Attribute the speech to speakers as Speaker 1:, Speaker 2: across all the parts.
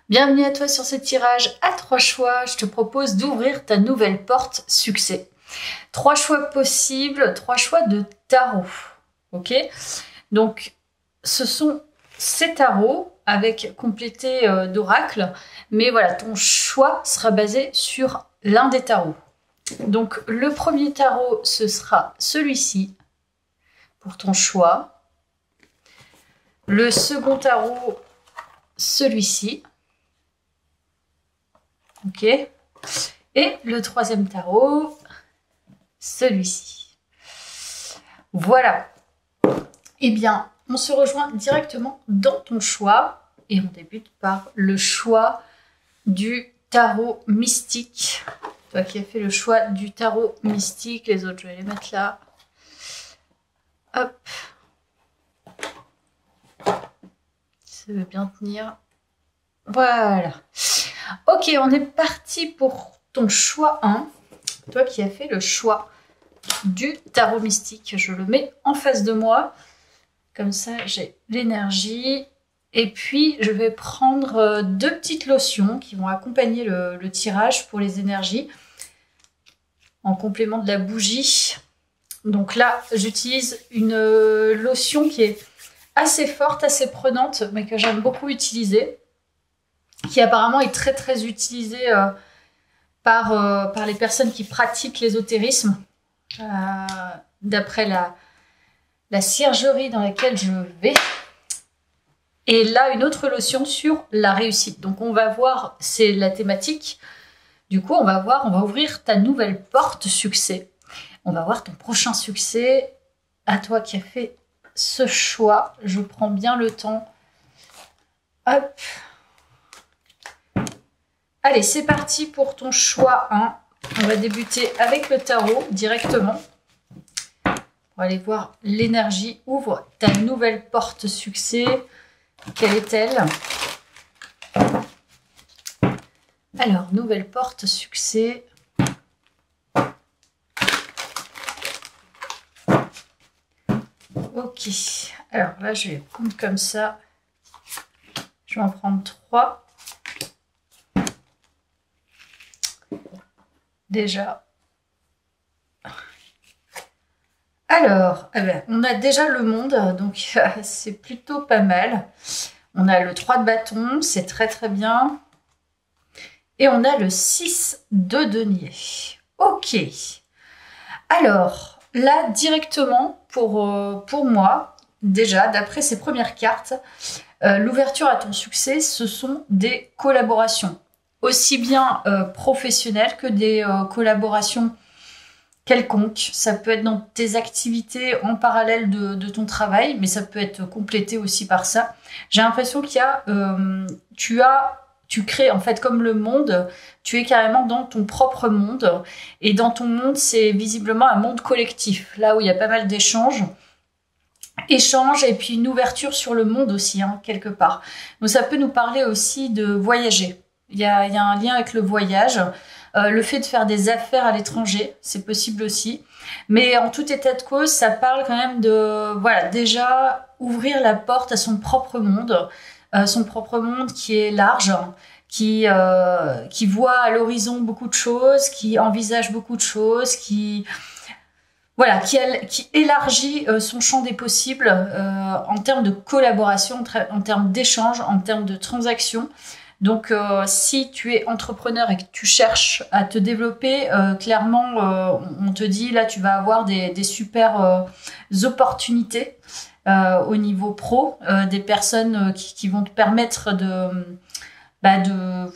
Speaker 1: Bienvenue à toi sur ce tirage à 3 choix. Je te propose d'ouvrir ta nouvelle porte succès. 3 choix possibles, 3 choix de tarot. Ok? Donc, ce sont ces tarots avec complété d'oracle. Mais voilà, ton choix sera basé sur l'un des tarots. Donc, le premier tarot, ce sera celui-ci pour ton choix. Le second tarot, celui-ci. Ok. Et le troisième tarot, celui-ci. Voilà. Eh bien, on se rejoint directement dans ton choix. Et on débute par le choix du tarot mystique. Toi qui as fait le choix du tarot mystique. Les autres, je vais les mettre là. Hop. Ça veut bien tenir. Voilà. Ok, on est parti pour ton choix 1. Toi qui as fait le choix du tarot mystique. Je le mets en face de moi. Comme ça, j'ai l'énergie. Et puis, je vais prendre 2 petites lotions qui vont accompagner le tirage pour les énergies. En complément de la bougie. Donc là, j'utilise une lotion qui est assez forte, assez prenante, mais que j'aime beaucoup utiliser. Qui apparemment est très très utilisée par les personnes qui pratiquent l'ésotérisme. D'après la ciergerie dans laquelle je vais. Et là, une autre lotion sur la réussite. Donc, on va voir, c'est la thématique. Du coup, on va ouvrir ta nouvelle porte succès. On va voir ton prochain succès. À toi qui as fait ce choix. Je prends bien le temps. Hop. Allez, c'est parti pour ton choix 1. On va débuter avec le tarot directement. On va aller voir l'énergie. Ouvre ta nouvelle porte succès. Quelle est-elle? Alors, nouvelle porte succès. Ok. Alors là, je vais prendre comme ça. Je vais en prendre 3. Déjà. Alors, on a déjà le monde, donc c'est plutôt pas mal. On a le 3 de bâton, c'est très très bien. Et on a le 6 de denier. Ok. Alors, là, directement, pour moi, déjà, d'après ces premières cartes, l'ouverture à ton succès, ce sont des collaborations. Aussi bien professionnelles que des collaborations quelconques. Ça peut être dans tes activités en parallèle de ton travail, mais ça peut être complété aussi par ça. J'ai l'impression qu'il y a, tu crées en fait comme le monde, tu es carrément dans ton propre monde. Et dans ton monde, c'est visiblement un monde collectif, là où il y a pas mal d'échanges. Échange et puis une ouverture sur le monde aussi, hein, quelque part. Donc ça peut nous parler aussi de voyager. Il y a un lien avec le voyage, le fait de faire des affaires à l'étranger, c'est possible aussi. Mais en tout état de cause, ça parle quand même de, voilà, déjà ouvrir la porte à son propre monde qui est large, qui voit à l'horizon beaucoup de choses, qui envisage beaucoup de choses, qui élargit son champ des possibles en termes de collaboration, en termes d'échange, en termes de transactions. Donc, si tu es entrepreneur et que tu cherches à te développer, clairement, on te dit, là, tu vas avoir des super opportunités au niveau pro, des personnes qui vont te permettre de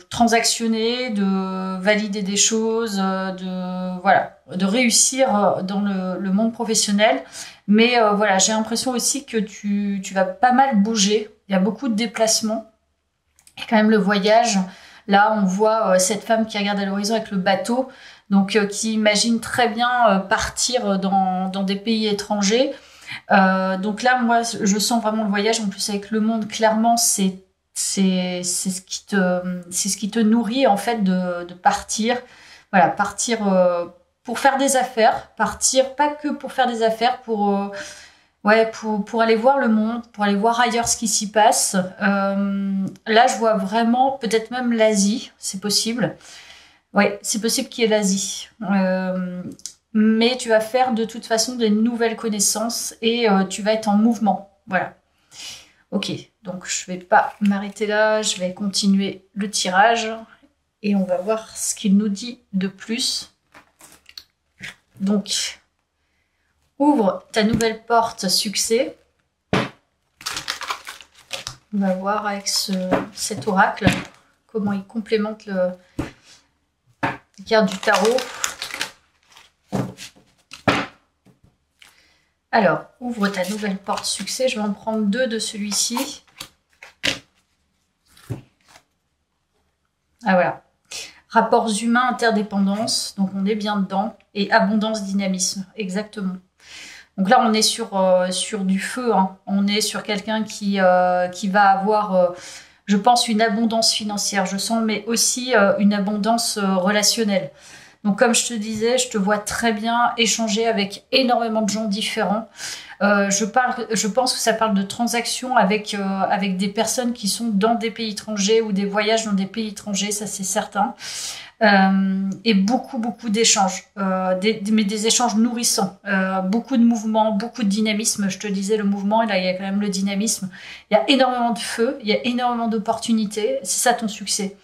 Speaker 1: transactionner, de valider des choses, de réussir dans le monde professionnel. Mais voilà, j'ai l'impression aussi que tu vas pas mal bouger. Il y a beaucoup de déplacements. Et quand même le voyage. Là, on voit cette femme qui regarde à l'horizon avec le bateau, donc qui imagine très bien partir dans des pays étrangers. Donc là, moi, je sens vraiment le voyage. En plus, avec le monde, clairement, c'est ce qui te nourrit en fait de partir. Voilà, partir pour faire des affaires, partir pas que pour faire des affaires, pour Ouais, pour aller voir le monde, pour aller voir ailleurs ce qui s'y passe. Là, je vois vraiment, peut-être même l'Asie, c'est possible. Ouais, c'est possible qu'il y ait l'Asie. Mais tu vas faire de toute façon des nouvelles connaissances et tu vas être en mouvement. Voilà. Ok, donc je vais pas m'arrêter là, je vais continuer le tirage et on va voir ce qu'il nous dit de plus. Donc, ouvre ta nouvelle porte succès. On va voir avec cet oracle comment il complémente la carte du tarot. Alors, ouvre ta nouvelle porte succès. Je vais en prendre 2 de celui-ci. Ah voilà. Rapports humains, interdépendance. Donc, on est bien dedans. Et abondance, dynamisme. Exactement. Donc là, on est sur du feu. Hein. On est sur quelqu'un qui va avoir, je pense, une abondance financière. Je sens, mais aussi une abondance relationnelle. Donc, comme je te disais, je te vois très bien échanger avec énormément de gens différents. Je pense que ça parle de transactions avec des personnes qui sont dans des pays étrangers ou des voyages dans des pays étrangers, ça c'est certain. Et beaucoup d'échanges, mais des échanges nourrissants, beaucoup de mouvements, beaucoup de dynamisme. Je te disais le mouvement, là il y a quand même le dynamisme. Il y a énormément de feu, il y a énormément d'opportunités. C'est ça ton succès.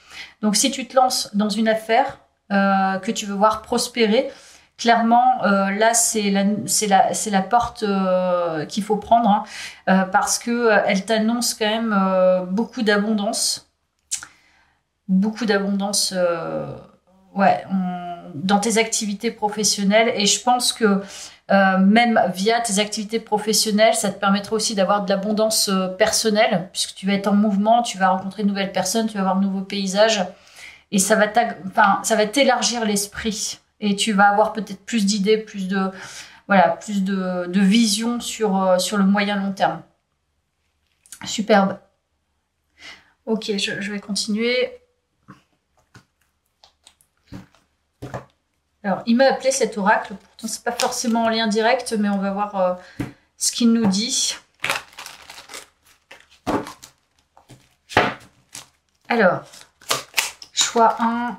Speaker 1: Donc si tu te lances dans une affaire que tu veux voir prospérer, clairement là c'est la porte qu'il faut prendre parce que elle t'annonce quand même beaucoup d'abondance. Beaucoup d'abondance ouais, dans tes activités professionnelles. Et je pense que même via tes activités professionnelles, ça te permettra aussi d'avoir de l'abondance personnelle, puisque tu vas être en mouvement, tu vas rencontrer de nouvelles personnes, tu vas voir de nouveaux paysages. Et ça va t'élargir l'esprit. Et tu vas avoir peut-être plus d'idées, plus de vision sur le moyen long terme. Superbe. Ok, je vais continuer. Alors, il m'a appelé cet oracle. Pourtant, c'est pas forcément en lien direct, mais on va voir ce qu'il nous dit. Alors, choix 1.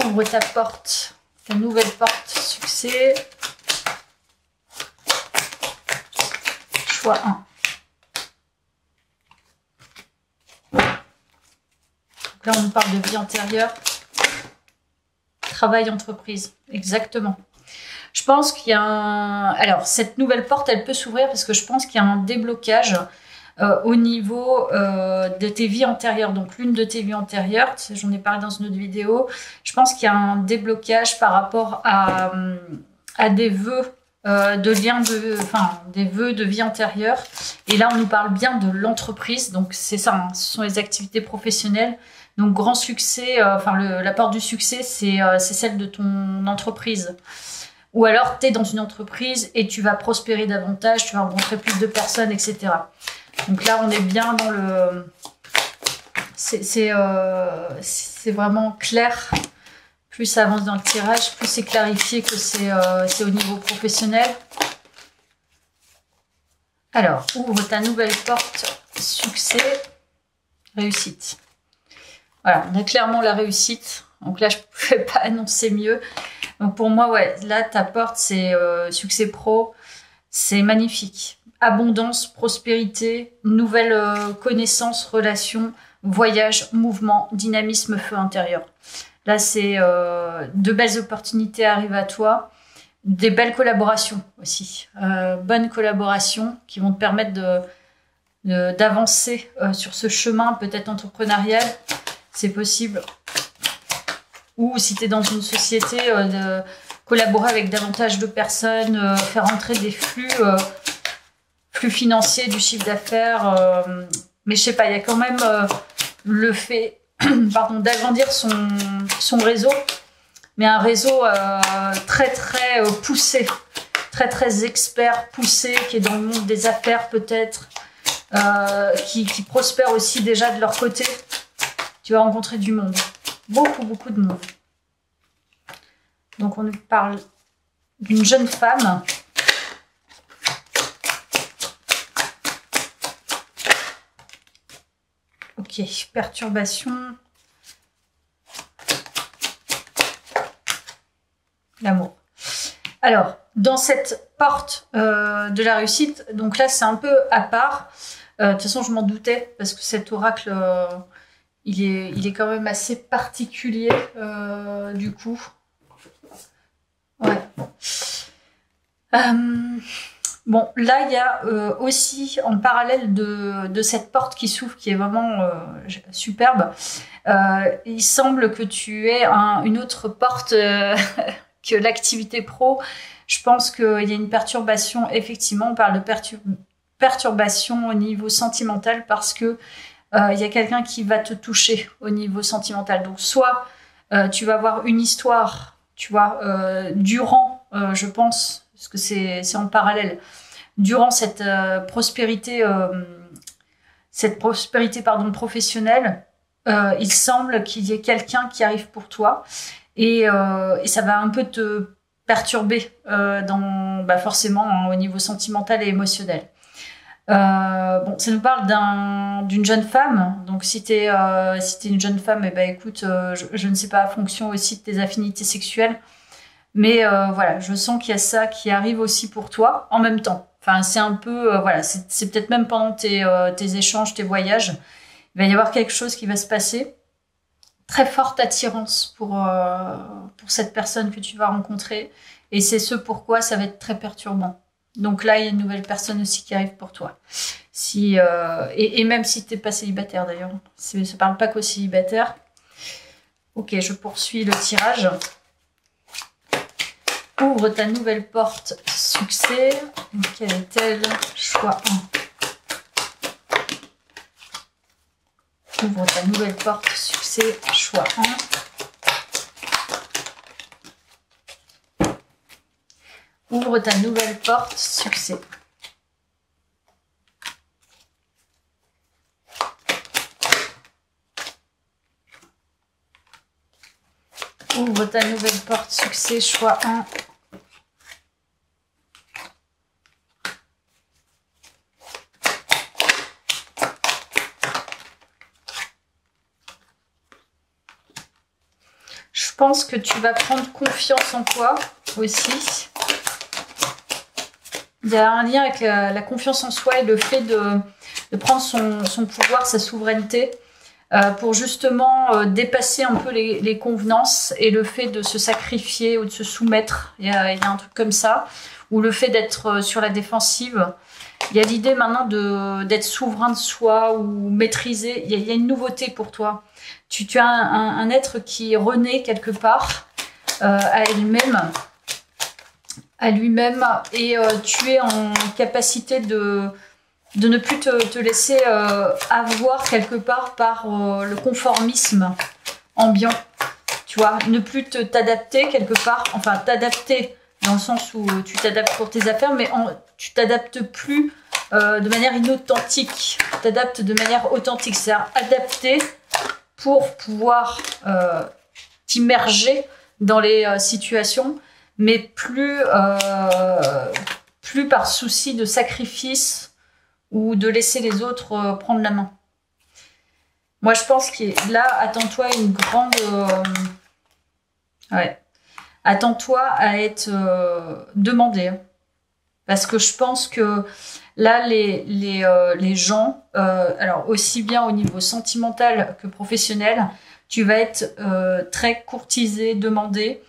Speaker 1: Ouvre ta porte, ta nouvelle porte succès. Choix 1. Donc là, on nous parle de vie antérieure. Travail, entreprise, exactement. Je pense qu'il y a Alors, cette nouvelle porte, elle peut s'ouvrir parce que je pense qu'il y a un déblocage au niveau de tes vies antérieures. Donc, l'une de tes vies antérieures, j'en ai parlé dans une autre vidéo, je pense qu'il y a un déblocage par rapport à des vœux des vœux de vie antérieure. Et là, on nous parle bien de l'entreprise. Donc, c'est ça, hein, ce sont les activités professionnelles. Donc, grand succès, la porte du succès, c'est celle de ton entreprise. Ou alors, tu es dans une entreprise et tu vas prospérer davantage, tu vas rencontrer plus de personnes, etc. Donc là, on est bien dans le... C'est vraiment clair. Plus ça avance dans le tirage, plus c'est clarifié que c'est au niveau professionnel. Alors, ouvre ta nouvelle porte, succès, réussite. Voilà, on a clairement la réussite. Donc là, je ne pouvais pas annoncer mieux. Donc pour moi, ouais, là, ta porte, c'est succès pro. C'est magnifique. Abondance, prospérité, nouvelles connaissances, relations, voyage, mouvement, dynamisme, feu intérieur. Là, c'est de belles opportunités arrivent à toi. Des belles collaborations aussi. Bonnes collaborations qui vont te permettre d'avancer sur ce chemin peut-être entrepreneurial. C'est possible. Ou si tu es dans une société, de collaborer avec davantage de personnes, faire entrer des flux financiers, du chiffre d'affaires. Mais je sais pas, il y a quand même le fait d'agrandir son réseau, mais un réseau très poussé, très expert, poussé, qui est dans le monde des affaires peut-être, qui prospère aussi déjà de leur côté. Tu vas rencontrer du monde. Beaucoup de monde. Donc on nous parle d'une jeune femme. Ok, perturbation. L'amour. Alors, dans cette porte de la réussite, donc là, c'est un peu à part. De toute façon, je m'en doutais, parce que cet oracle, il est quand même assez particulier, du coup. Ouais. Bon, là, il y a aussi, en parallèle de cette porte qui s'ouvre, qui est vraiment superbe, il semble que tu aies une autre porte que l'activité pro. Je pense qu'il y a une perturbation, effectivement, on parle de perturbation au niveau sentimental parce que il y a quelqu'un qui va te toucher au niveau sentimental. Donc, soit tu vas avoir une histoire, tu vois, durant, je pense, parce que c'est en parallèle, durant cette prospérité pardon, professionnelle, il semble qu'il y ait quelqu'un qui arrive pour toi et ça va un peu te perturber forcément hein, au niveau sentimental et émotionnel. Bon, ça nous parle d'une jeune femme. Donc, si t'es une jeune femme, eh ben, écoute, je ne sais pas, en fonction aussi de tes affinités sexuelles. Mais voilà, je sens qu'il y a ça qui arrive aussi pour toi en même temps. Enfin, c'est un peu, voilà, c'est peut-être même pendant tes échanges, tes voyages, il va y avoir quelque chose qui va se passer. Très forte attirance pour cette personne que tu vas rencontrer. Et c'est ce pourquoi ça va être très perturbant. Donc là, il y a une nouvelle personne aussi qui arrive pour toi. Et même si tu n'es pas célibataire d'ailleurs. Ça ne parle pas qu'aux célibataires. Ok, je poursuis le tirage. Ouvre ta nouvelle porte succès. Quelle est-elle? Choix 1. Ouvre ta nouvelle porte succès. Choix 1. Ouvre ta nouvelle porte succès. Ouvre ta nouvelle porte succès. Choix 1. Je pense que tu vas prendre confiance en toi aussi. Il y a un lien avec la confiance en soi et le fait de prendre son pouvoir, sa souveraineté, pour justement dépasser un peu les convenances et le fait de se sacrifier ou de se soumettre. Il y a un truc comme ça, ou le fait d'être sur la défensive. Il y a l'idée maintenant d'être souverain de soi ou maîtriser. Il y a une nouveauté pour toi. Tu as un être qui renaît quelque part à lui-même et tu es en capacité de ne plus te laisser avoir quelque part par le conformisme ambiant. Tu vois, ne plus t'adapter quelque part, enfin t'adapter dans le sens où tu t'adaptes pour tes affaires, mais tu t'adaptes plus de manière inauthentique. Tu t'adaptes de manière authentique, c'est-à-dire adapter pour pouvoir t'immerger dans les situations, mais plus par souci de sacrifice ou de laisser les autres prendre la main. Moi, je pense que là, attends-toi à une grande... Attends-toi à être demandé. Hein. Parce que je pense que là, les gens, alors aussi bien au niveau sentimental que professionnel, tu vas être très courtisé, demandé.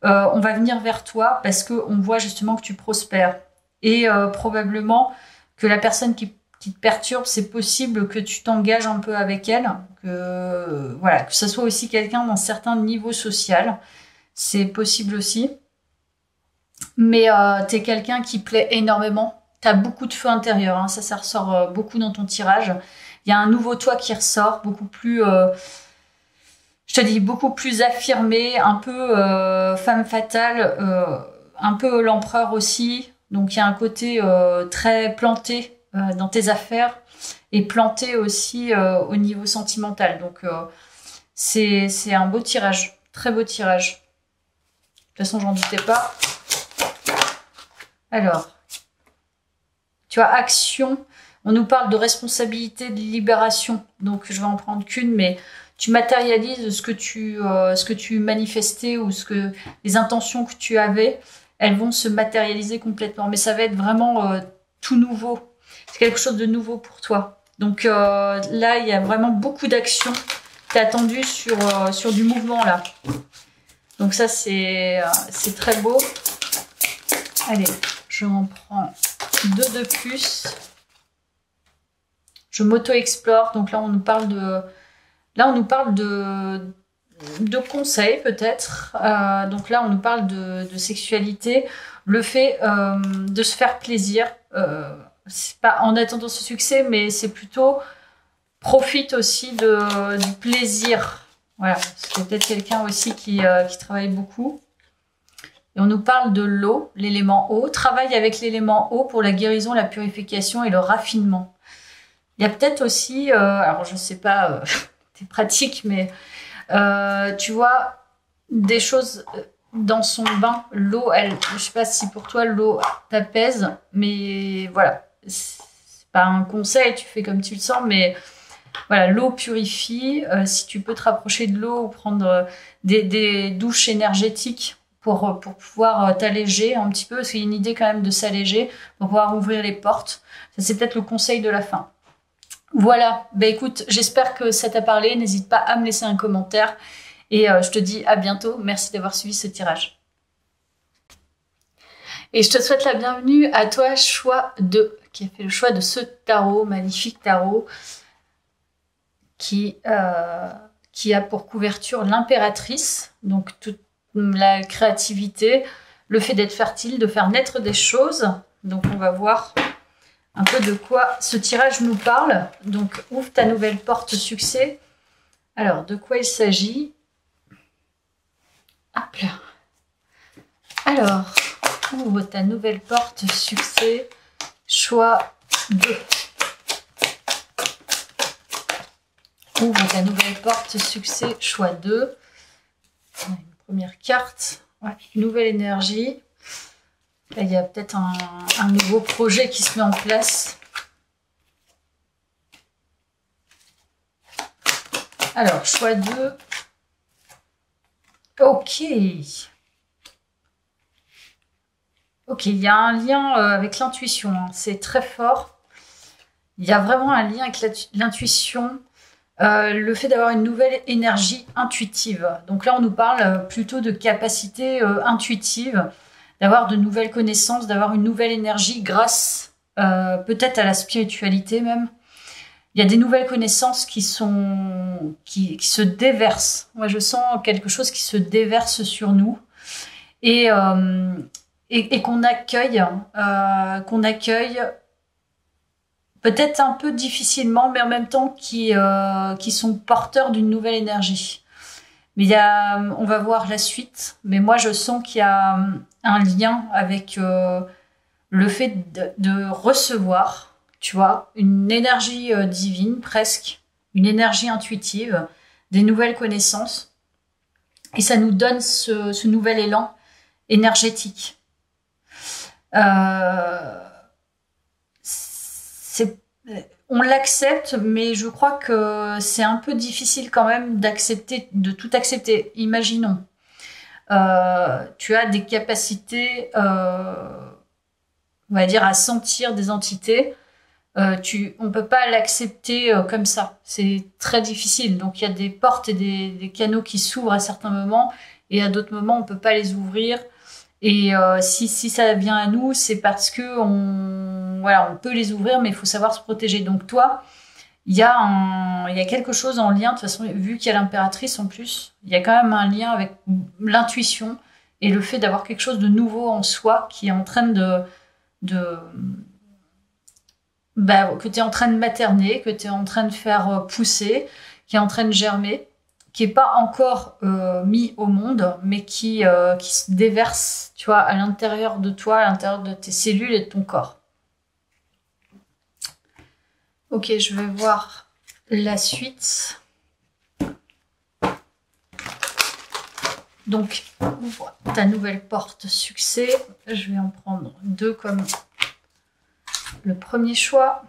Speaker 1: On va venir vers toi parce qu'on voit justement que tu prospères. Et probablement que la personne qui te perturbe, c'est possible que tu t'engages un peu avec elle, que ça soit aussi quelqu'un d'un certain niveau social. C'est possible aussi. Mais t'es quelqu'un qui plaît énormément. T'as beaucoup de feu intérieur, hein. Ça ressort beaucoup dans ton tirage. Il y a un nouveau toi qui ressort, beaucoup plus... je te dis, beaucoup plus affirmé, un peu femme fatale, un peu l'empereur aussi. Donc, il y a un côté très planté dans tes affaires et planté aussi au niveau sentimental. Donc, c'est un beau tirage, très beau tirage. De toute façon, j'en doutais pas. Alors, tu as action. On nous parle de responsabilité, de libération. Donc, je vais en prendre qu'une, mais tu matérialises ce que tu manifestais ou les intentions que tu avais, elles vont se matérialiser complètement. Mais ça va être vraiment tout nouveau. C'est quelque chose de nouveau pour toi. Donc là, il y a vraiment beaucoup d'actions. Tu es attendu sur du mouvement là. Donc ça, c'est très beau. Allez, je en prends 2 de plus. Je m'auto-explore. Donc là, on nous parle de conseils peut-être. Donc là, on nous parle de sexualité. Le fait de se faire plaisir. C'est pas en attendant ce succès, mais c'est plutôt profite aussi du plaisir. Voilà, c'est peut-être quelqu'un aussi qui travaille beaucoup. Et on nous parle de l'eau, l'élément eau. Travaille avec l'élément eau pour la guérison, la purification et le raffinement. Il y a peut-être aussi, alors je sais pas, c'est pratique, mais tu vois, des choses dans son bain. L'eau, je sais pas si pour toi l'eau t'apaise, mais voilà, c'est pas un conseil, tu fais comme tu le sens, mais voilà, l'eau purifie. Si tu peux te rapprocher de l'eau ou prendre des douches énergétiques pour pouvoir t'alléger un petit peu, parce qu'il y a une idée quand même de s'alléger, pour pouvoir ouvrir les portes. Ça, c'est peut-être le conseil de la fin. Voilà, bah écoute, j'espère que ça t'a parlé. N'hésite pas à me laisser un commentaire. Et je te dis à bientôt. Merci d'avoir suivi ce tirage. Et je te souhaite la bienvenue à toi, qui a fait le choix de ce tarot, magnifique tarot, qui a pour couverture l'impératrice, donc toute la créativité, le fait d'être fertile, de faire naître des choses. Donc on va voir un peu de quoi ce tirage nous parle. Donc ouvre ta nouvelle porte succès. Alors de quoi il s'agit? Hop là. Alors, ouvre ta nouvelle porte succès, choix 2. Ouvre ta nouvelle porte succès, choix 2. Une première carte, ouais, nouvelle énergie. Là, il y a peut-être un nouveau projet qui se met en place. Alors, choix 2. Ok. Ok, il y a un lien avec l'intuition. Hein. C'est très fort. Il y a vraiment un lien avec l'intuition. Le fait d'avoir une nouvelle énergie intuitive. Donc là, on nous parle plutôt de capacité intuitive, d'avoir de nouvelles connaissances, d'avoir une nouvelle énergie grâce peut-être à la spiritualité même. Il y a des nouvelles connaissances qui se déversent. Moi, je sens quelque chose qui se déverse sur nous et qu'on accueille peut-être un peu difficilement, mais en même temps qui sont porteurs d'une nouvelle énergie. Mais on va voir la suite. Mais moi, je sens qu'il y a un lien avec le fait de recevoir, tu vois, une énergie divine presque, une énergie intuitive, des nouvelles connaissances. Et ça nous donne ce nouvel élan énergétique. On l'accepte, mais je crois que c'est un peu difficile quand même de tout accepter. Imaginons, tu as des capacités, on va dire, à sentir des entités. On peut pas l'accepter comme ça. C'est très difficile. Donc il y a des portes et des canaux qui s'ouvrent à certains moments, et à d'autres moments on peut pas les ouvrir. Et si ça vient à nous, c'est parce que on peut les ouvrir, mais il faut savoir se protéger. Donc toi, il y a quelque chose en lien, de toute façon, vu qu'il y a l'impératrice en plus, il y a quand même un lien avec l'intuition et le fait d'avoir quelque chose de nouveau en soi qui est en train que tu es en train de materner, que tu es en train de faire pousser, qui est en train de germer, qui n'est pas encore mis au monde, mais qui se déverse, tu vois, à l'intérieur de toi, à l'intérieur de tes cellules et de ton corps. Ok, je vais voir la suite. Donc, ouvre ta nouvelle porte succès. Je vais en prendre 2 comme le premier choix.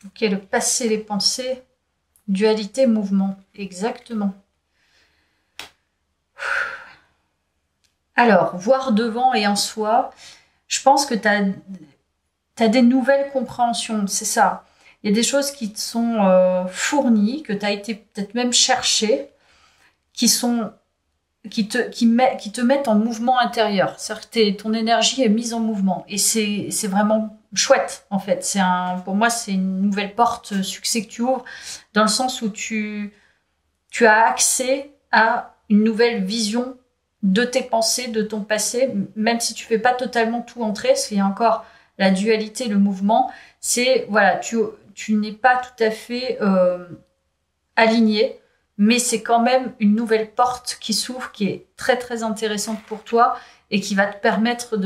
Speaker 1: Ok, le passé, les pensées, dualité, mouvement. Exactement. Alors, voir devant et en soi, je pense que tu as des nouvelles compréhensions, c'est ça. Il y a des choses qui te sont fournies, que tu as été peut-être même chercher, qui sont qui te mettent en mouvement intérieur. C'est-à-dire que ton énergie est mise en mouvement. Et c'est vraiment chouette, en fait. Pour moi, c'est une nouvelle porte succès que tu ouvres, dans le sens où tu as accès à une nouvelle vision de tes pensées, de ton passé, même si tu fais pas totalement tout entrer, parce qu'il y a encore la dualité, le mouvement. C'est, voilà, tu n'es pas tout à fait aligné, mais c'est quand même une nouvelle porte qui s'ouvre, qui est très très intéressante pour toi et qui va te permettre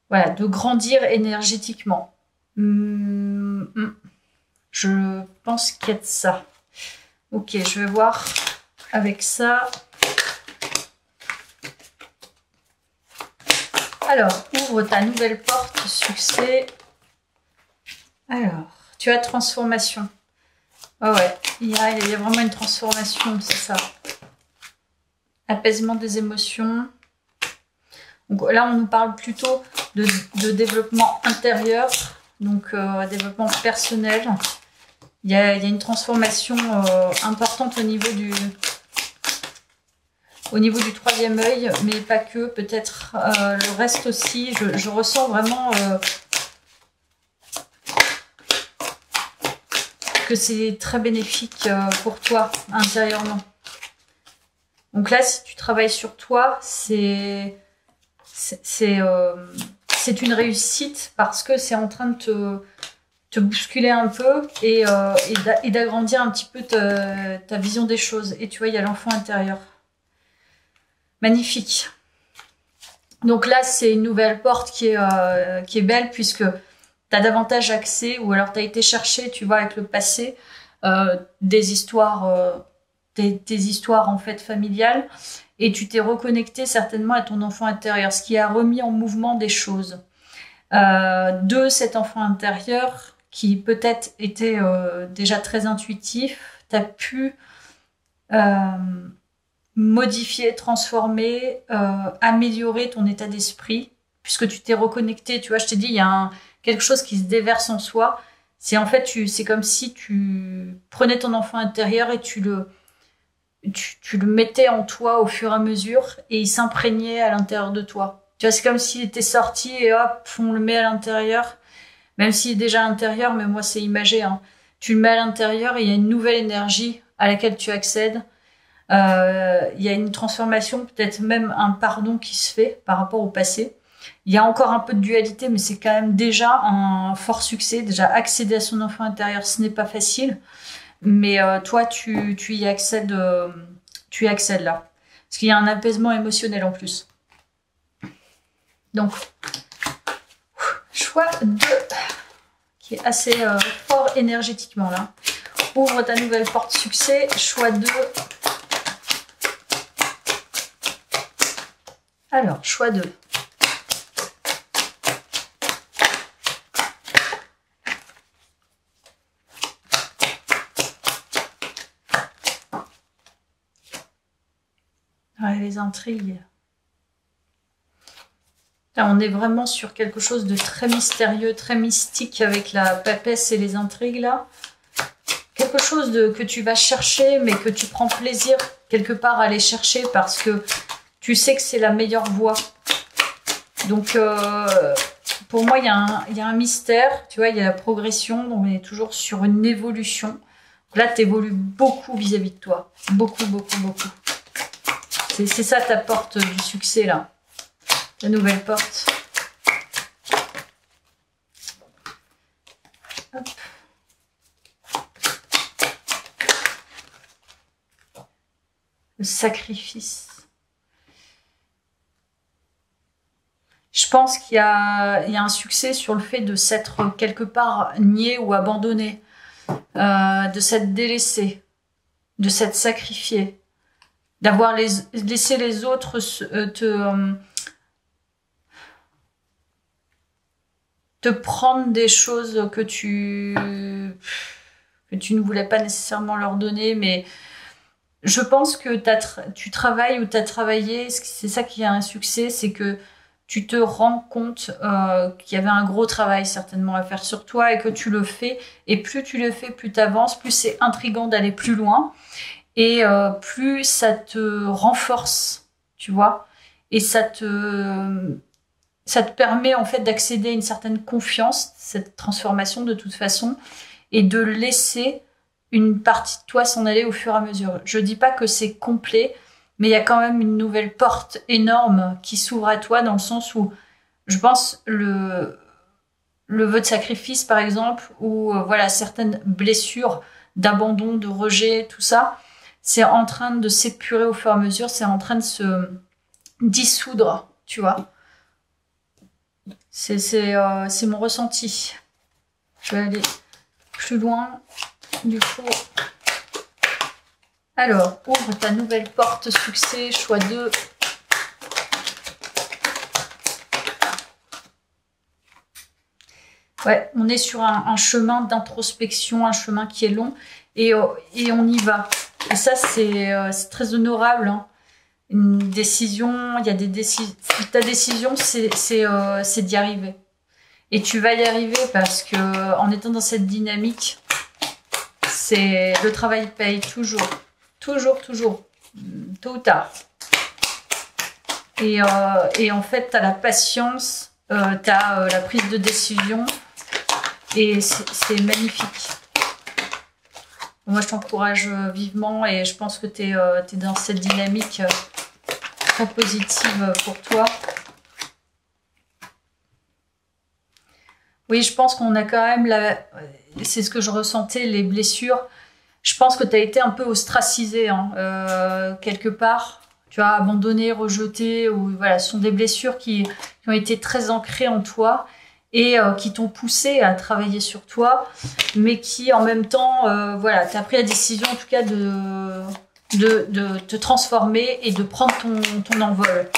Speaker 1: voilà, de grandir énergétiquement. Je pense qu'il y a de ça. Ok, je vais voir avec ça. Alors, ouvre ta nouvelle porte, succès. Alors, tu as transformation. Oh ouais, il y a vraiment une transformation, c'est ça. Apaisement des émotions. Donc là, on nous parle plutôt de développement intérieur, donc développement personnel. Il y a une transformation importante au niveau du troisième œil, mais pas que, peut-être le reste aussi. Je ressens vraiment que c'est très bénéfique pour toi intérieurement. Donc là, si tu travailles sur toi, c'est une réussite parce que c'est en train de te bousculer un peu et d'agrandir un petit peu ta vision des choses. Et tu vois, il y a l'enfant intérieur. Magnifique. Donc là, c'est une nouvelle porte qui est belle puisque tu as davantage accès ou alors tu as été chercher, tu vois, avec le passé, des histoires, tes histoires en fait familiales et tu t'es reconnecté certainement à ton enfant intérieur, ce qui a remis en mouvement des choses. De cet enfant intérieur qui peut-être était déjà très intuitif, tu as pu modifier, transformer, améliorer ton état d'esprit, puisque tu t'es reconnecté. Tu vois, je t'ai dit, il y a quelque chose qui se déverse en soi. C'est en fait, c'est comme si tu prenais ton enfant intérieur et tu le mettais en toi au fur et à mesure et il s'imprégnait à l'intérieur de toi. Tu vois, c'est comme s'il était sorti et hop, on le met à l'intérieur, même s'il est déjà à l'intérieur, mais moi c'est imagé, hein. Tu le mets à l'intérieur et il y a une nouvelle énergie à laquelle tu accèdes. Il y a une transformation, peut-être même un pardon qui se fait par rapport au passé. Il y a encore un peu de dualité, mais c'est quand même déjà un fort succès. Déjà, accéder à son enfant intérieur, ce n'est pas facile. Mais toi, tu y accèdes là. Parce qu'il y a un apaisement émotionnel en plus. Donc, choix 2, qui est assez fort énergétiquement là. Ouvre ta nouvelle porte succès. Choix 2. Alors, choix 2. Ouais, les intrigues. Là, on est vraiment sur quelque chose de très mystérieux, très mystique avec la papesse et les intrigues là. Quelque chose que tu vas chercher, mais que tu prends plaisir quelque part à aller chercher parce que tu sais que c'est la meilleure voie. Donc, pour moi, il y a un mystère, tu vois, il y a la progression, donc on est toujours sur une évolution. Là, tu évolues beaucoup vis-à-vis de toi. Beaucoup, beaucoup, beaucoup. C'est ça ta porte du succès, là. La nouvelle porte. Hop. Le sacrifice. Je pense qu'il y a un succès sur le fait de s'être quelque part nié ou abandonné, de s'être délaissé, de s'être sacrifié, d'avoir laissé les autres te prendre des choses que tu ne voulais pas nécessairement leur donner, mais je pense que tu travailles ou tu as travaillé, c'est ça qui a un succès, c'est que tu te rends compte qu'il y avait un gros travail certainement à faire sur toi et que tu le fais. Et plus tu le fais, plus tu avances, plus c'est intriguant d'aller plus loin et plus ça te renforce, tu vois. Et ça te permet en fait d'accéder à une certaine confiance, cette transformation de toute façon, et de laisser une partie de toi s'en aller au fur et à mesure. Je dis pas que c'est complet, mais il y a quand même une nouvelle porte énorme qui s'ouvre à toi dans le sens où, je pense, le vœu de sacrifice, par exemple, ou voilà, certaines blessures d'abandon, de rejet, tout ça, c'est en train de s'épurer au fur et à mesure, c'est en train de se dissoudre, tu vois. C'est mon ressenti. Je vais aller plus loin, du coup. Alors, ouvre ta nouvelle porte, succès, choix 2. Ouais, on est sur un chemin d'introspection, un chemin qui est long, et on y va. Et ça, c'est très honorable, hein. Une décision, il y a des décisions. Ta décision, c'est d'y arriver. Et tu vas y arriver parce que en étant dans cette dynamique, le travail paye toujours. Toujours, toujours. Tôt ou tard. Et en fait, tu as la patience, tu as la prise de décision. Et c'est magnifique. Moi, je t'encourage vivement et je pense que tu es dans cette dynamique très positive pour toi. Oui, je pense qu'on a quand même c'est ce que je ressentais, les blessures. Je pense que tu as été un peu ostracisé, hein, quelque part. Tu as abandonné, rejeté, ou voilà, ce sont des blessures qui ont été très ancrées en toi et qui t'ont poussé à travailler sur toi, mais qui en même temps, voilà, tu as pris la décision en tout cas de te transformer et de prendre ton envol.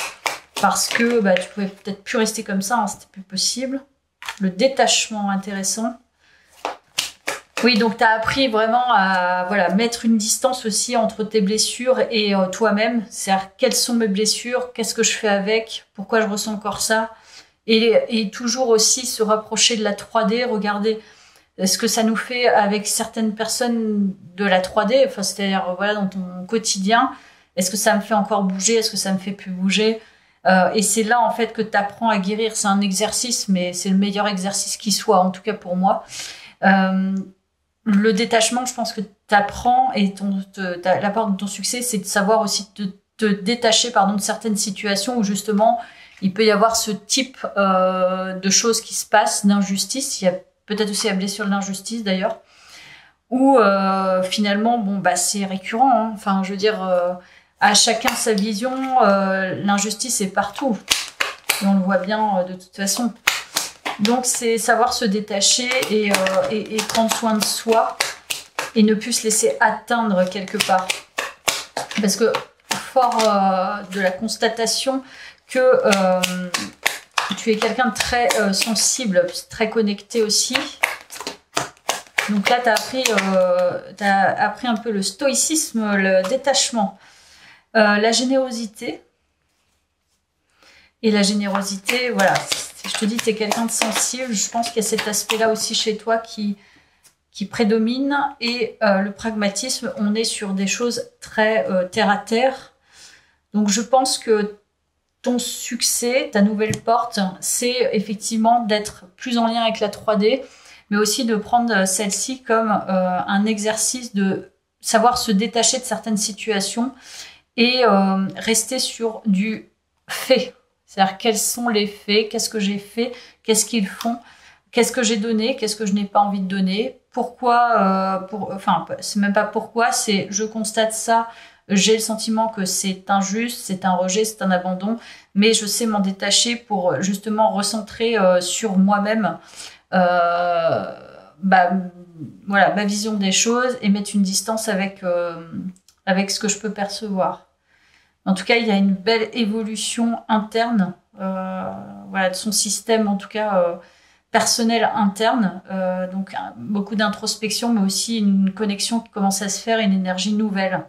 Speaker 1: Parce que bah, tu pouvais peut-être plus rester comme ça, hein, c'était plus possible. Le détachement intéressant. Oui, donc tu as appris vraiment à voilà, mettre une distance aussi entre tes blessures et toi-même. C'est-à-dire, quelles sont mes blessures, qu'est-ce que je fais avec, pourquoi je ressens encore ça. Et toujours aussi se rapprocher de la 3D, regarder ce que ça nous fait avec certaines personnes de la 3D, enfin, c'est-à-dire voilà, dans ton quotidien. Est-ce que ça me fait encore bouger, est-ce que ça me fait plus bouger? Et c'est là en fait que tu apprends à guérir. C'est un exercice, mais c'est le meilleur exercice qui soit, en tout cas pour moi. Le détachement, je pense que tu apprends et la part de ton succès, c'est de savoir aussi te détacher de certaines situations où justement il peut y avoir ce type de choses qui se passent, d'injustice. Il y a peut-être aussi la blessure de l'injustice d'ailleurs, où finalement, bon, bah, c'est récurrent, hein. Enfin, je veux dire, à chacun sa vision, l'injustice est partout. Et on le voit bien de toute façon. Donc, c'est savoir se détacher et prendre soin de soi et ne plus se laisser atteindre quelque part. Parce que, fort de la constatation que tu es quelqu'un de très sensible, très connecté aussi. Donc là, tu as appris un peu le stoïcisme, le détachement, la générosité. Et la générosité, voilà, je te dis, tu es quelqu'un de sensible. Je pense qu'il y a cet aspect-là aussi chez toi qui prédomine. Et le pragmatisme, on est sur des choses très terre à terre. Donc je pense que ton succès, ta nouvelle porte, c'est effectivement d'être plus en lien avec la 3D, mais aussi de prendre celle-ci comme un exercice de savoir se détacher de certaines situations et rester sur du fait. C'est-à-dire quels sont les faits, qu'est-ce que j'ai fait, qu'est-ce qu'ils font, qu'est-ce que j'ai donné, qu'est-ce que je n'ai pas envie de donner, pourquoi, enfin c'est même pas pourquoi, c'est je constate ça, j'ai le sentiment que c'est injuste, c'est un rejet, c'est un abandon, mais je sais m'en détacher pour justement recentrer sur moi-même voilà, ma vision des choses et mettre une distance avec ce que je peux percevoir. En tout cas, il y a une belle évolution interne voilà, de son système, en tout cas personnelle interne, donc beaucoup d'introspection, mais aussi une connexion qui commence à se faire, une énergie nouvelle.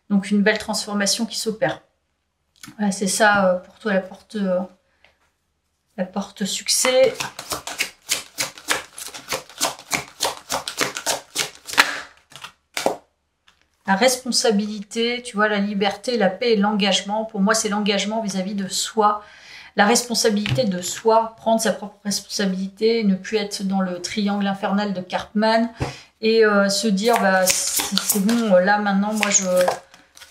Speaker 1: Donc une belle transformation qui s'opère. Voilà, c'est ça pour toi la porte succès. La responsabilité, tu vois, la liberté, la paix et l'engagement. Pour moi, c'est l'engagement vis-à-vis de soi. La responsabilité de soi, prendre sa propre responsabilité, ne plus être dans le triangle infernal de Cartman et se dire, bah, c'est bon, là maintenant, moi, je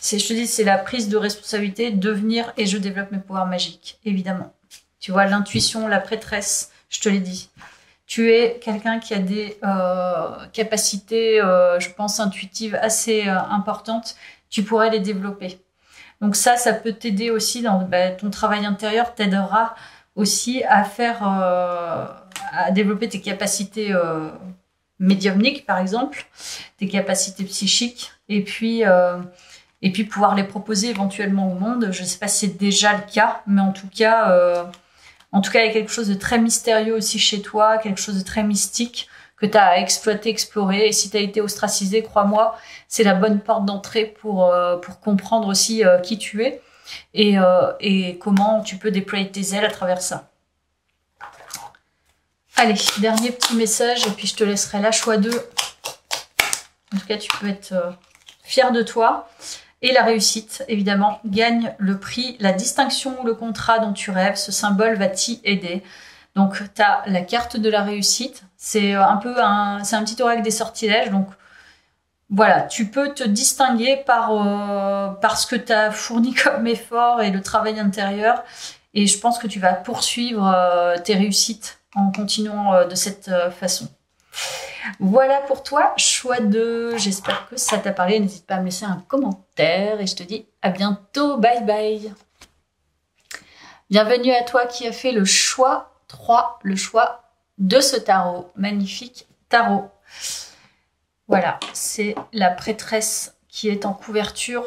Speaker 1: te dis, c'est la prise de responsabilité, devenir et je développe mes pouvoirs magiques, évidemment. Tu vois, l'intuition, la prêtresse, je te l'ai dit. Tu es quelqu'un qui a des capacités, je pense, intuitives assez importantes. Tu pourrais les développer. Donc ça peut t'aider aussi dans ton travail intérieur, t'aidera aussi à à développer tes capacités médiumniques, par exemple, tes capacités psychiques, et puis pouvoir les proposer éventuellement au monde. Je ne sais pas si c'est déjà le cas, mais en tout cas, il y a quelque chose de très mystérieux aussi chez toi, quelque chose de très mystique que tu as à exploiter, explorer. Et si tu as été ostracisé, crois-moi, c'est la bonne porte d'entrée pour comprendre aussi qui tu es et comment tu peux déployer tes ailes à travers ça. Allez, dernier petit message et puis je te laisserai la choix 2. En tout cas, tu peux être fier de toi. Et la réussite, évidemment, gagne le prix, la distinction ou le contrat dont tu rêves. Ce symbole va t'y aider. Donc, tu as la carte de la réussite. C'est un petit oracle des sortilèges. Donc, voilà, tu peux te distinguer par ce que tu as fourni comme effort et le travail intérieur. Et je pense que tu vas poursuivre tes réussites en continuant de cette façon. Voilà pour toi, choix 2. J'espère que ça t'a parlé. N'hésite pas à me laisser un commentaire et je te dis à bientôt. Bye bye. Bienvenue à toi qui a fait le choix 3, le choix de ce tarot. Magnifique tarot. Voilà, c'est la prêtresse qui est en couverture,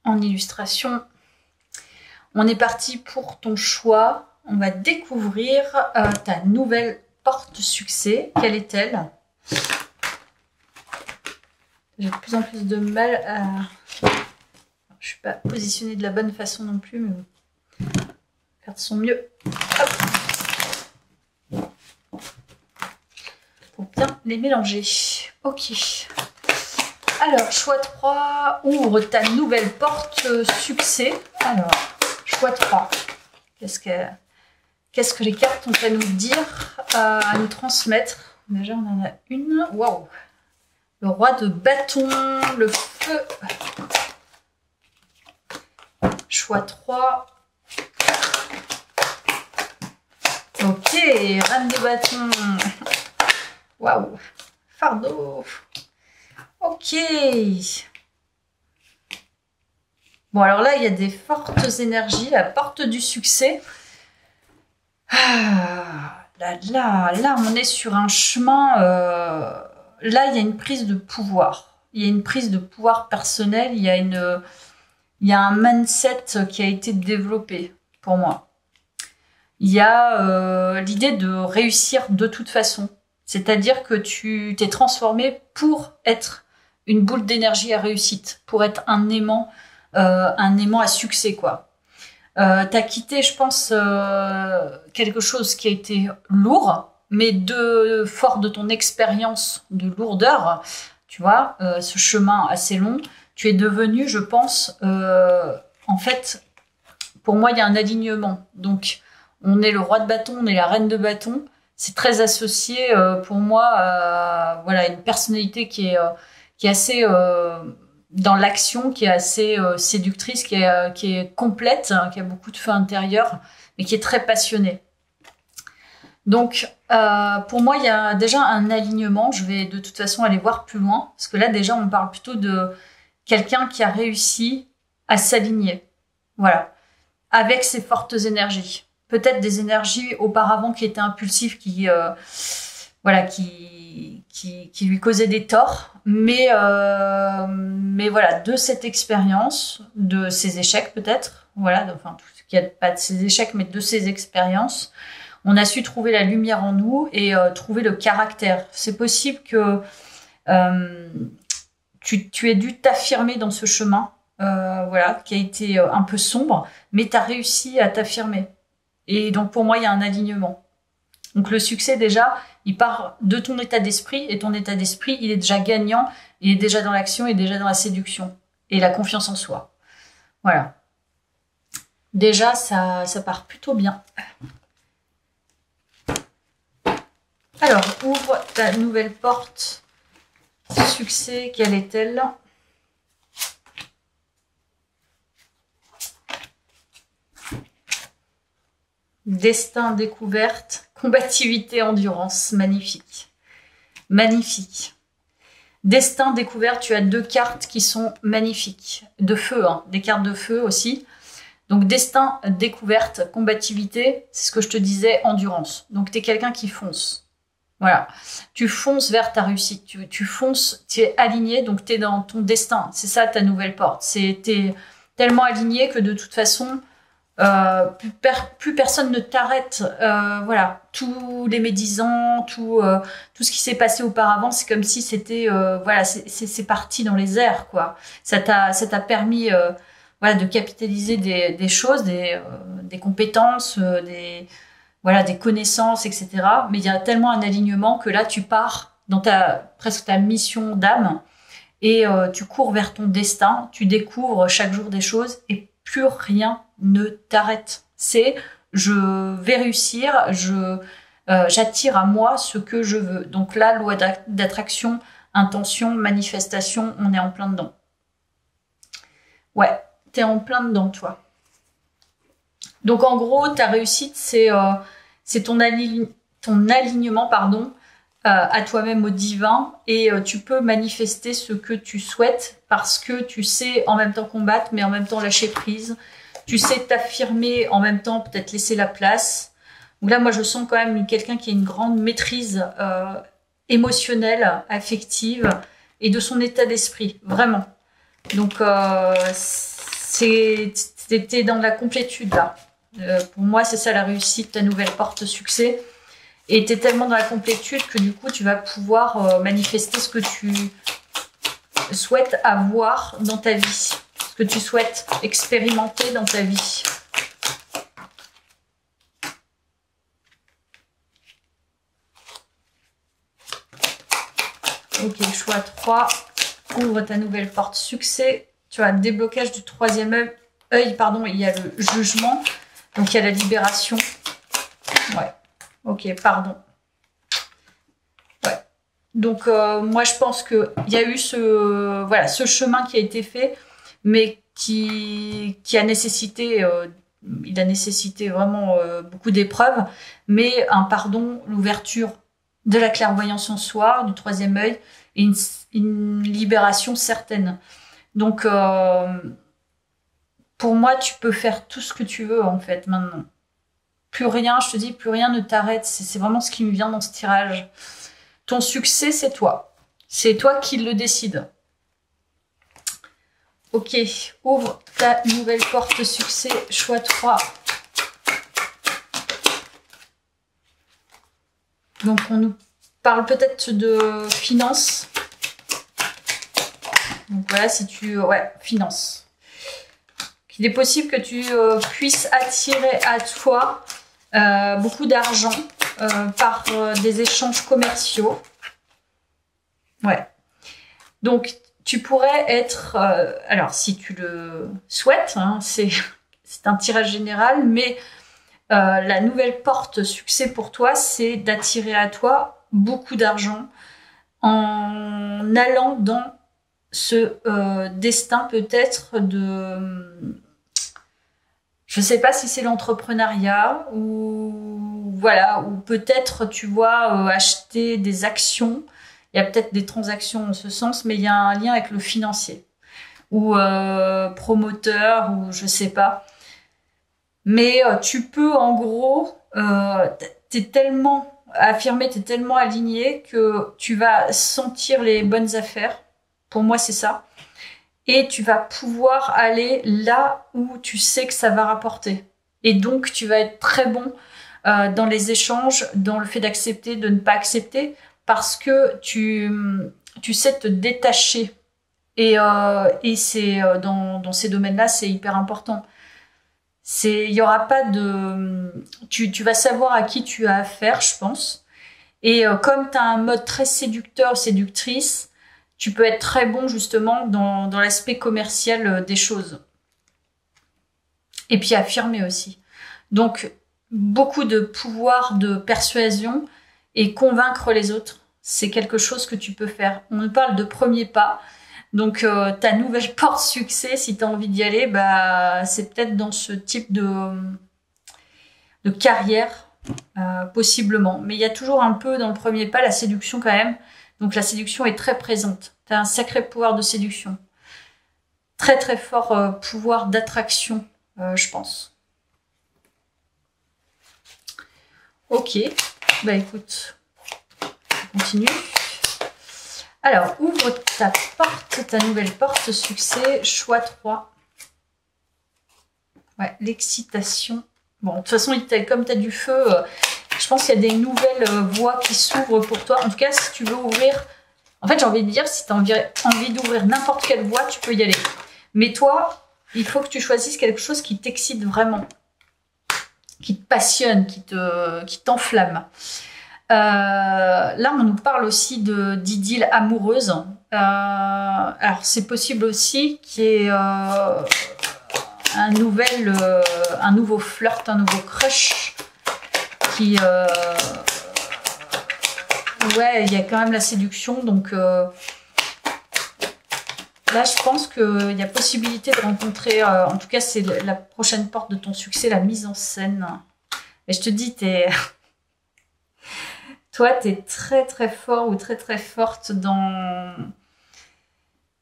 Speaker 1: en illustration. On est parti pour ton choix. On va découvrir ta nouvelle porte succès. Quelle est-elle ? J'ai de plus en plus de mal à... Je ne suis pas positionnée de la bonne façon non plus, mais bon. Faire de son mieux. Hop. Pour bien les mélanger. Ok. Alors, choix 3, ouvre ta nouvelle porte succès. Alors, choix 3. Qu'est-ce que les cartes ont à nous dire, à nous transmettre? Déjà, on en a une. Waouh! Le roi de bâton, le feu. Choix 3. Ok, reine de bâton. Waouh! Fardeau. Ok. Bon, alors là, il y a des fortes énergies. La porte du succès. Ah, là, on est sur un chemin... là, il y a une prise de pouvoir. Il y a une prise de pouvoir personnel. Il y a un mindset qui a été développé pour moi. Il y a l'idée de réussir de toute façon. C'est-à-dire que tu t'es transformé pour être une boule d'énergie à réussite, pour être un aimant à succès, quoi. T'as quitté, je pense, quelque chose qui a été lourd, mais fort de ton expérience de lourdeur, tu vois, ce chemin assez long, tu es devenu, je pense, en fait, pour moi, il y a un alignement. Donc, on est le roi de bâton, on est la reine de bâton. C'est très associé, pour moi, à voilà, une personnalité qui est assez... dans l'action, qui est assez séductrice, qui est complète, hein, qui a beaucoup de feu intérieur, mais qui est très passionnée. Donc, pour moi, il y a déjà un alignement. Je vais de toute façon aller voir plus loin, parce que là, déjà, on parle plutôt de quelqu'un qui a réussi à s'aligner, voilà, avec ses fortes énergies. Peut-être des énergies auparavant qui étaient impulsives, qui lui causaient des torts, mais voilà, de cette expérience, de ses échecs peut-être, voilà, enfin tout ce qu'il y a pas de ses échecs, mais de ses expériences, On a su trouver la lumière en nous et trouver le caractère. C'est possible que tu aies dû t'affirmer dans ce chemin, voilà, qui a été un peu sombre, mais tu as réussi à t'affirmer. Et donc pour moi, il y a un alignement. Donc le succès déjà, il part de ton état d'esprit, et ton état d'esprit, il est déjà gagnant, il est déjà dans l'action, il est déjà dans la séduction et la confiance en soi. Voilà. Déjà, ça part plutôt bien. Alors, ouvre ta nouvelle porte. Succès, quelle est-elle? Destin, découverte, combativité, endurance. Magnifique. Magnifique. Destin, découverte, tu as 2 cartes qui sont magnifiques. De feu, hein, des cartes de feu aussi. Donc, destin, découverte, combativité, c'est ce que je te disais, endurance. Donc, tu es quelqu'un qui fonce. Voilà. Tu fonces vers ta réussite. Tu fonces, tu es aligné, donc tu es dans ton destin. C'est ça ta nouvelle porte. Tu es tellement aligné que de toute façon, plus personne ne t'arrête. Voilà. Tous les médisants, tout ce qui s'est passé auparavant, c'est comme si c'était, voilà, c'est parti dans les airs, quoi. Ça t'a permis, voilà, de capitaliser des choses, des compétences, voilà, des connaissances, etc. Mais il y a tellement un alignement que là, tu pars dans presque ta mission d'âme et tu cours vers ton destin, tu découvres chaque jour des choses et plus rien ne t'arrête. C'est je vais réussir, j'attire à moi ce que je veux. Donc là, loi d'attraction, intention, manifestation, on est en plein dedans. Ouais, t'es en plein dedans, toi. Donc en gros, ta réussite, c'est ton alignement, pardon, à toi-même, au divin, et tu peux manifester ce que tu souhaites parce que tu sais en même temps combattre, mais en même temps lâcher prise. Tu sais t'affirmer, en même temps peut-être laisser la place. Donc là, moi, je sens quand même quelqu'un qui a une grande maîtrise émotionnelle, affective, et de son état d'esprit, vraiment. Donc, c'était dans la complétude, là. Pour moi, c'est ça la réussite, ta nouvelle porte succès. Et tu es tellement dans la complétude que du coup, tu vas pouvoir manifester ce que tu souhaites avoir dans ta vie, ce que tu souhaites expérimenter dans ta vie. Ok, choix 3. Ouvre ta nouvelle porte succès. Tu as un déblocage du 3e œil. Pardon, il y a le jugement. Donc, il y a la libération. Ouais. Ok, pardon. Ouais. Donc, moi, je pense qu'il y a eu ce chemin qui a été fait, mais qui a nécessité, il a nécessité vraiment beaucoup d'épreuves, mais un pardon, l'ouverture de la clairvoyance en soi, du 3e œil, et une libération certaine. Donc, pour moi, tu peux faire tout ce que tu veux, en fait, maintenant. Plus rien, je te dis, plus rien ne t'arrête. C'est vraiment ce qui me vient dans ce tirage. Ton succès, c'est toi. C'est toi qui le décide. Ok, ouvre ta nouvelle porte succès, choix 3. Donc, on nous parle peut-être de finances. Donc, voilà, si tu... Ouais, finances. Il est possible que tu puisses attirer à toi beaucoup d'argent par des échanges commerciaux. Ouais. Donc, tu pourrais être... alors, si tu le souhaites, hein, c'est un tirage général, mais la nouvelle porte succès pour toi, c'est d'attirer à toi beaucoup d'argent en allant dans ce destin peut-être de... Je ne sais pas si c'est l'entrepreneuriat ou voilà, ou peut-être tu vois acheter des actions. Il y a peut-être des transactions en ce sens, mais il y a un lien avec le financier ou promoteur ou je sais pas. Mais tu peux en gros, t'es tellement affirmé, t'es tellement aligné que tu vas sentir les bonnes affaires. Pour moi, c'est ça. Et tu vas pouvoir aller là où tu sais que ça va rapporter. Et donc, tu vas être très bon dans les échanges, dans le fait d'accepter, de ne pas accepter, parce que tu sais te détacher. Et c'est dans ces domaines-là, c'est hyper important. Il y aura pas de, tu vas savoir à qui tu as affaire, je pense. Et comme tu as un mode très séducteur, séductrice, tu peux être très bon justement dans l'aspect commercial des choses. Et puis affirmer aussi. Donc, beaucoup de pouvoir de persuasion et convaincre les autres, c'est quelque chose que tu peux faire. On parle de premier pas. Donc, ta nouvelle porte succès, si tu as envie d'y aller, bah, c'est peut-être dans ce type de carrière, possiblement. Mais il y a toujours un peu dans le premier pas la séduction quand même. Donc, la séduction est très présente. Tu as un sacré pouvoir de séduction. Très, très fort pouvoir d'attraction, je pense. Ok. Bah, écoute, on continue. Alors, ouvre ta porte, ta nouvelle porte succès, choix 3. Ouais, l'excitation. Bon, de toute façon, comme tu as du feu, je pense qu'il y a des nouvelles voies qui s'ouvrent pour toi. En tout cas, si tu veux ouvrir... En fait, j'ai envie de dire, si tu as envie d'ouvrir n'importe quelle voie, tu peux y aller. Mais toi, il faut que tu choisisses quelque chose qui t'excite vraiment, qui te passionne, qui t'enflamme. Là, on nous parle aussi d'idylle amoureuse. Alors, c'est possible aussi qu'il y ait un nouveau flirt, un nouveau crush qui... ouais, il y a quand même la séduction. Donc, là, je pense qu'il y a possibilité de rencontrer... en tout cas, c'est la prochaine porte de ton succès, la mise en scène. Et je te dis, toi, tu es très très fort ou très très forte dans...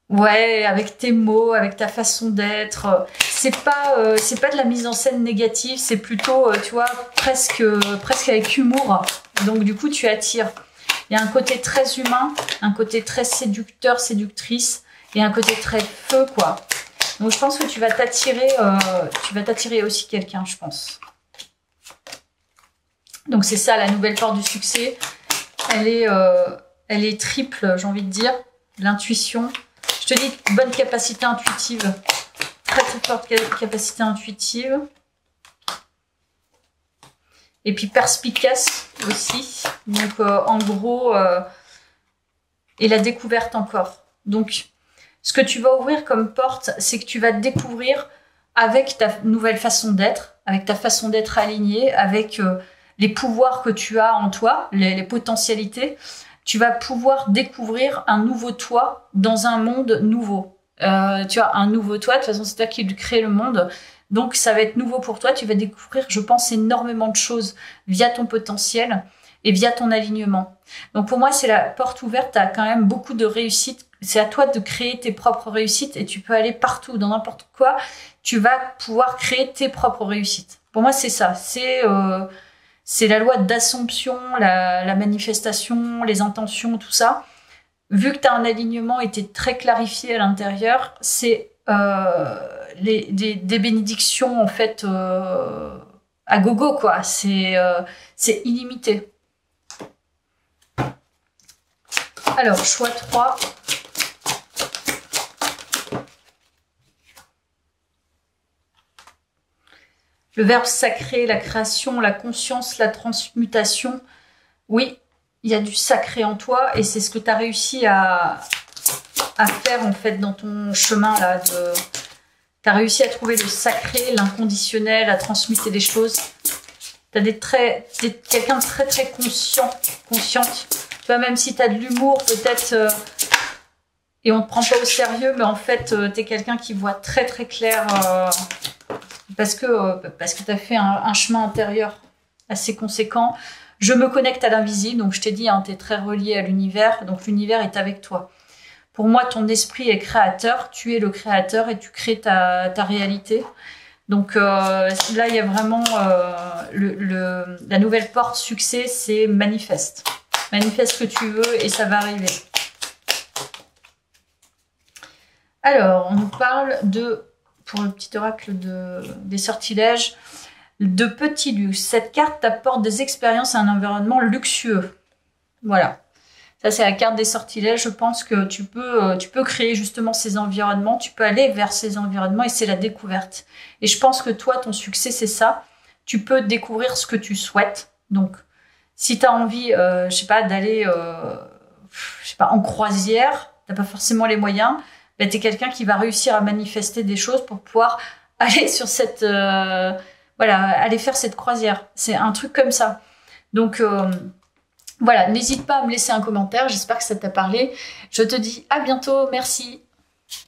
Speaker 1: Ouais, avec tes mots, avec ta façon d'être. C'est pas de la mise en scène négative, c'est plutôt, tu vois, presque avec humour. Donc du coup, tu attires. Il y a un côté très humain, un côté très séducteur, séductrice, et un côté très feu, quoi. Donc je pense que tu vas t'attirer aussi quelqu'un, je pense. Donc c'est ça la nouvelle porte du succès. Elle est triple, j'ai envie de dire. L'intuition. Je te dis, bonne capacité intuitive. Très très forte capacité intuitive. Et puis perspicace aussi. Donc en gros, et la découverte encore. Donc ce que tu vas ouvrir comme porte, c'est que tu vas te découvrir avec ta nouvelle façon d'être, avec ta façon d'être alignée, avec... les pouvoirs que tu as en toi, les potentialités, tu vas pouvoir découvrir un nouveau toi dans un monde nouveau. Tu vois, un nouveau toi, de toute façon, c'est toi qui crée le monde. Donc, ça va être nouveau pour toi. Tu vas découvrir, je pense, énormément de choses via ton potentiel et via ton alignement. Donc, pour moi, c'est la porte ouverte. Tu as quand même beaucoup de réussite. C'est à toi de créer tes propres réussites et tu peux aller partout, dans n'importe quoi. Tu vas pouvoir créer tes propres réussites. Pour moi, c'est ça. C'est la loi d'Assomption, la manifestation, les intentions, tout ça. Vu que tu as un alignement et tu es très clarifié à l'intérieur, c'est des bénédictions en fait à gogo, quoi. C'est illimité. Alors, choix 3. Le verbe sacré, la création, la conscience, la transmutation. Oui, il y a du sacré en toi et c'est ce que tu as réussi à faire en fait dans ton chemin là. Tu as réussi à trouver le sacré, l'inconditionnel, à transmuter des choses. Tu as quelqu'un de très très consciente. Tu vois, même si tu as de l'humour peut-être et on te prend pas au sérieux, mais en fait tu es quelqu'un qui voit très très clair. Parce que tu as fait un chemin intérieur assez conséquent. Je me connecte à l'invisible, donc je t'ai dit, hein, tu es très relié à l'univers, donc l'univers est avec toi. Pour moi, ton esprit est créateur, tu es le créateur et tu crées ta réalité. Donc là, il y a vraiment la nouvelle porte succès, c'est manifeste. Manifeste ce que tu veux et ça va arriver. Alors, on nous parle pour le petit oracle des sortilèges, de petit luxe. Cette carte t'apporte des expériences et un environnement luxueux. Voilà. Ça, c'est la carte des sortilèges. Je pense que tu peux créer justement ces environnements. Tu peux aller vers ces environnements et c'est la découverte. Et je pense que toi, ton succès, c'est ça. Tu peux découvrir ce que tu souhaites. Donc, si tu as envie, je sais pas, d'aller, je sais pas, en croisière, t'as pas forcément les moyens, ben, t'es quelqu'un qui va réussir à manifester des choses pour pouvoir aller sur cette, voilà, aller faire cette croisière. C'est un truc comme ça. Donc, voilà, n'hésite pas à me laisser un commentaire. J'espère que ça t'a parlé. Je te dis à bientôt. Merci.